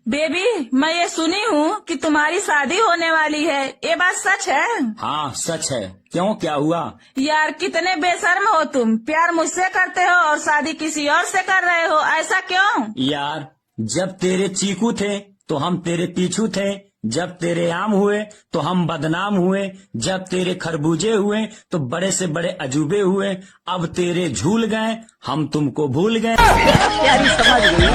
Baby, मैं ये सुनी हूँ कि तुम्हारी शादी होने वाली है। ये बात सच है? हाँ सच है। क्यों, क्या हुआ? यार कितने बेशर्म हो तुम। प्यार मुझसे करते हो और शादी किसी और से कर रहे हो, ऐसा क्यों? यार जब तेरे चीकू थे तो हम तेरे पीछू थे, जब तेरे आम हुए तो हम बदनाम हुए, जब तेरे खरबूजे हुए तो बड़े से बड़े अजूबे हुए, अब तेरे झूल गए हम तुमको भूल गए। प्यारी समझ गई।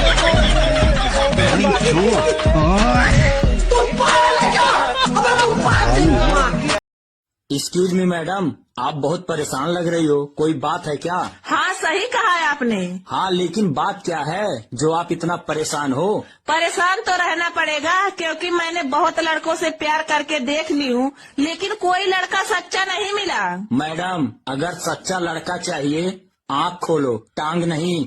एक्सक्यूज मी मैडम, आप बहुत परेशान लग रही हो, कोई बात है क्या? हाँ सही कहा है आपने। हाँ लेकिन बात क्या है जो आप इतना परेशान हो? परेशान तो रहना पड़ेगा क्योंकि मैंने बहुत लड़कों से प्यार करके देख ली हूँ, लेकिन कोई लड़का सच्चा नहीं मिला। मैडम अगर सच्चा लड़का चाहिए आँख खोलो, टांग नहीं।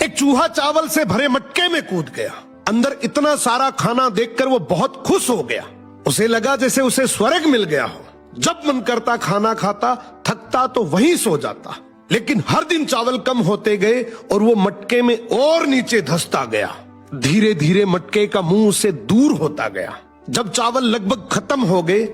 एक चूहा चावल से भरे मटके में कूद गया। अंदर इतना सारा खाना देखकर वो बहुत खुश हो गया। उसे लगा जैसे उसे स्वर्ग मिल गया हो। जब मन करता खाना खाता, थकता तो वहीं सो जाता। लेकिन हर दिन चावल कम होते गए और वो मटके में और नीचे धंसता गया। धीरे धीरे मटके का मुंह से दूर होता गया। जब चावल लगभग खत्म हो गए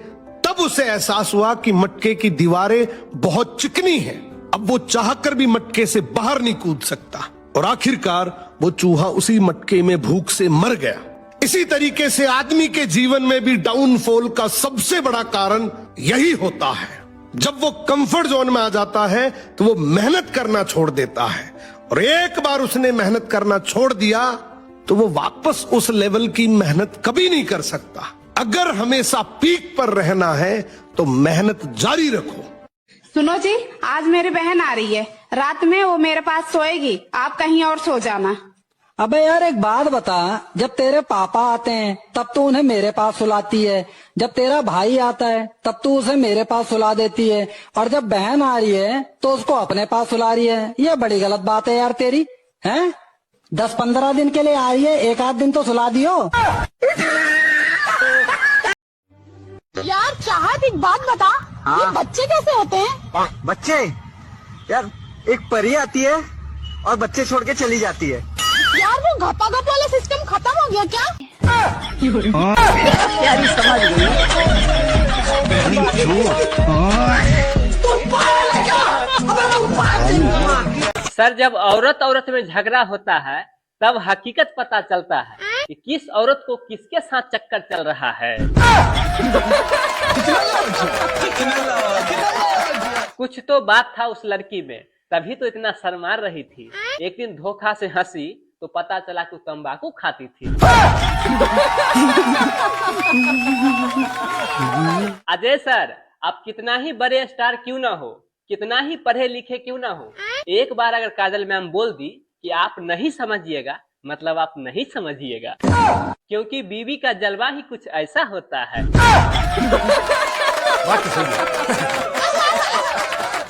तब उसे एहसास हुआ कि मटके की दीवारें बहुत चिकनी हैं। अब वो चाहकर भी मटके से बाहर नहीं कूद सकता और आखिरकार वो चूहा उसी मटके में भूख से मर गया। इसी तरीके से आदमी के जीवन में भी डाउनफॉल का सबसे बड़ा कारण यही होता है। जब वो कंफर्ट जोन में आ जाता है तो वो मेहनत करना छोड़ देता है, और एक बार उसने मेहनत करना छोड़ दिया तो वो वापस उस लेवल की मेहनत कभी नहीं कर सकता। अगर हमेशा पीक पर रहना है तो मेहनत जारी रखो। सुनो जी, आज मेरी बहन आ रही है। रात में वो मेरे पास सोएगी, आप कहीं और सो जाना। अबे यार एक बात बता, जब तेरे पापा आते हैं तब तो उन्हें मेरे पास सुलाती है, जब तेरा भाई आता है तब तो उसे मेरे पास सुला देती है, और जब बहन आ रही है तो उसको अपने पास सुला रही है। ये बड़ी गलत बात है यार तेरी। हैं 10-15 दिन के लिए आ रही है, एक आध दिन तो सुला दियो। यार चाहत, एक बात बता, ये बच्चे कैसे होते हैं? बच्चे यार, एक परी आती है और बच्चे छोड़ के चली जाती है। यार वो घपाघप वाला सिस्टम खत्म हो गया क्या? प्यारी समझ गई। सर जब औरत औरत में झगड़ा होता है तब हकीकत पता चलता है कि किस औरत को किसके साथ चक्कर चल रहा है। कुछ तो बात था उस लड़की में, तभी तो इतना शर्मा रही थी। एक दिन धोखा से हंसी तो पता चला कि तंबाकू खाती थी। अजय सर, आप कितना ही बड़े स्टार क्यों ना हो, कितना ही पढ़े लिखे क्यों ना हो, एक बार अगर काजल मैम बोल दी कि आप नहीं समझिएगा, मतलब आप नहीं समझिएगा, क्योंकि बीवी का जलवा ही कुछ ऐसा होता है।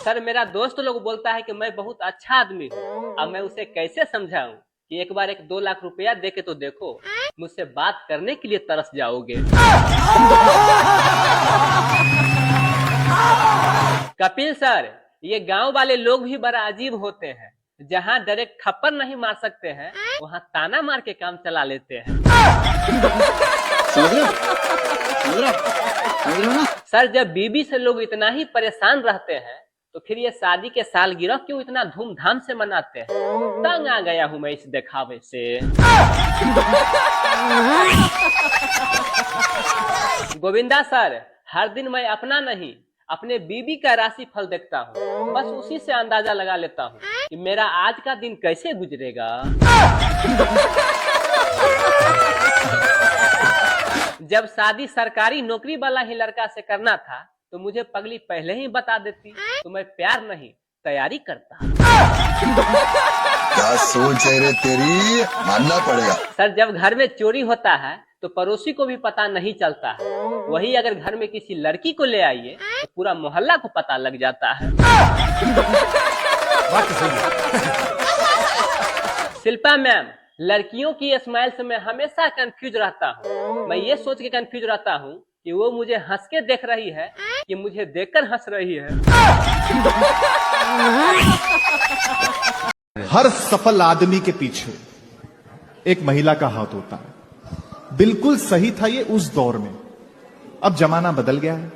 सर मेरा दोस्त लोग बोलता है कि मैं बहुत अच्छा आदमी हूँ। अब मैं उसे कैसे समझाऊं कि एक बार 2 लाख रुपया दे के तो देखो, मुझसे बात करने के लिए तरस जाओगे। कपिल सर, ये गांव वाले लोग भी बड़ा अजीब होते हैं। जहां डायरेक्ट थप्पड़ नहीं मार सकते हैं वहां ताना मार के काम चला लेते हैं। सर जब बीबी से लोग इतना ही परेशान रहते हैं तो फिर ये शादी के सालगिरह क्यों इतना धूमधाम से मनाते हैं? तंग आ गया हूं मैं इस दिखावे से। गोविंदा सर, हर दिन मैं अपना नहीं अपने बीबी का राशि फल देखता हूँ, बस उसी से अंदाजा लगा लेता हूँ कि मेरा आज का दिन कैसे गुजरेगा। जब शादी सरकारी नौकरी वाला ही लड़का से करना था तो मुझे पगली पहले ही बता देती तो मैं प्यार नहीं तैयारी करता। क्या सोच है रे तेरी, मानना पड़ेगा। सर जब घर में चोरी होता है तो पड़ोसी को भी पता नहीं चलता है, वही अगर घर में किसी लड़की को ले आइए तो पूरा मोहल्ला को पता लग जाता है। शिल्पा मैम, लड़कियों की स्माइल से मैं हमेशा कंफ्यूज रहता हूँ। मैं ये सोच के कंफ्यूज रहता हूँ कि वो मुझे हंस के देख रही है कि मुझे देखकर हंस रही है। हर सफल आदमी के पीछे एक महिला का हाथ होता है। बिल्कुल सही था ये उस दौर में। अब जमाना बदल गया है,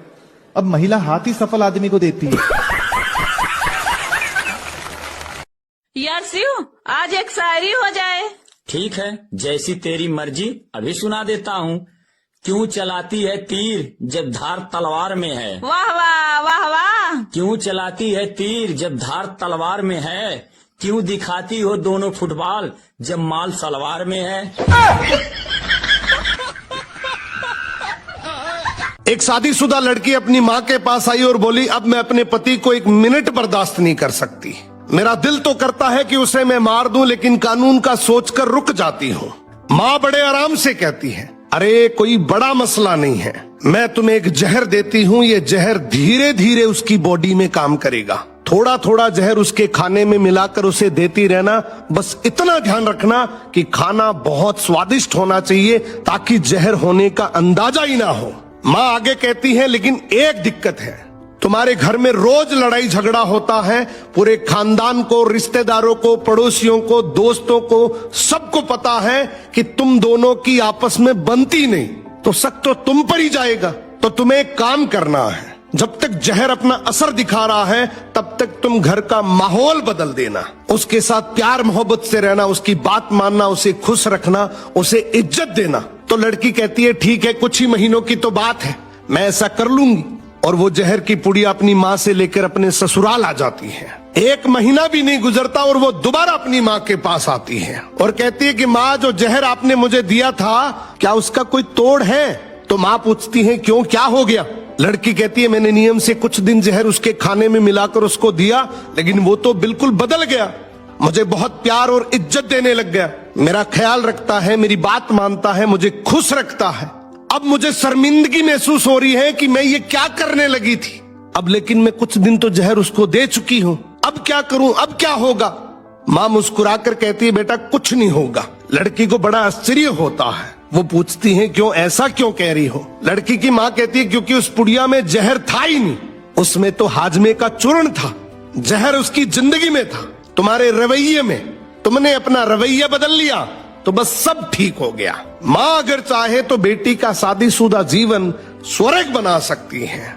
अब महिला हाथ ही सफल आदमी को देती है। यार शिव, आज एक शायरी हो जाए। ठीक है, जैसी तेरी मर्जी, अभी सुना देता हूँ। क्यों चलाती है तीर जब धार तलवार में है? वाह वाह वाह वाह। क्यों चलाती है तीर जब धार तलवार में है? क्यों दिखाती हो दोनों फुटबॉल जब माल सलवार में है? एक शादीशुदा लड़की अपनी माँ के पास आई और बोली, अब मैं अपने पति को 1 मिनट बर्दाश्त नहीं कर सकती। मेरा दिल तो करता है कि उसे मैं मार दूं, लेकिन कानून का सोचकर रुक जाती हूँ। माँ बड़े आराम से कहती है, अरे कोई बड़ा मसला नहीं है, मैं तुम्हें एक जहर देती हूँ। ये जहर धीरे धीरे उसकी बॉडी में काम करेगा। थोड़ा थोड़ा जहर उसके खाने में मिलाकर उसे देती रहना। बस इतना ध्यान रखना कि खाना बहुत स्वादिष्ट होना चाहिए, ताकि जहर होने का अंदाजा ही ना हो। माँ आगे कहती है, लेकिन एक दिक्कत है, तुम्हारे घर में रोज लड़ाई झगड़ा होता है। पूरे खानदान को, रिश्तेदारों को, पड़ोसियों को, दोस्तों को, सबको पता है कि तुम दोनों की आपस में बनती नहीं। तो शक तो तुम पर ही जाएगा। तो तुम्हें एक काम करना है, जब तक जहर अपना असर दिखा रहा है तब तक तुम घर का माहौल बदल देना। उसके साथ प्यार मोहब्बत से रहना, उसकी बात मानना, उसे खुश रखना, उसे इज्जत देना। तो लड़की कहती है, ठीक है, कुछ ही महीनों की तो बात है, मैं ऐसा कर लूंगी। और वो जहर की पुड़िया अपनी माँ से लेकर अपने ससुराल आ जाती है। 1 महीना भी नहीं गुजरता और वो दोबारा अपनी माँ के पास आती है और कहती है कि माँ, जो जहर आपने मुझे दिया था, क्या उसका कोई तोड़ है? तो माँ पूछती है, क्यों, क्या हो गया? लड़की कहती है, मैंने नियम से कुछ दिन जहर उसके खाने में मिलाकर उसको दिया, लेकिन वो तो बिल्कुल बदल गया। मुझे बहुत प्यार और इज्जत देने लग गया, मेरा ख्याल रखता है, मेरी बात मानता है, मुझे खुश रखता है। अब मुझे शर्मिंदगी महसूस हो रही है कि मैं ये क्या करने लगी थी। अब लेकिन मैं कुछ दिन तो जहर उसको दे चुकी हूँ, अब क्या करूं, अब क्या होगा? माँ मुस्कुराकर कहती है, बेटा कुछ नहीं होगा। लड़की को बड़ा आश्चर्य होता है। वो पूछती है, क्यों, ऐसा क्यों कह रही हो? लड़की की माँ कहती है, क्योंकि उस पुड़िया में जहर था ही नहीं, उसमें तो हाजमे का चूर्ण था। जहर उसकी जिंदगी में था, तुम्हारे रवैये में। तुमने अपना रवैया बदल लिया तो बस सब ठीक हो गया। माँ अगर चाहे तो बेटी का शादीशुदा जीवन स्वर्ग बना सकती है।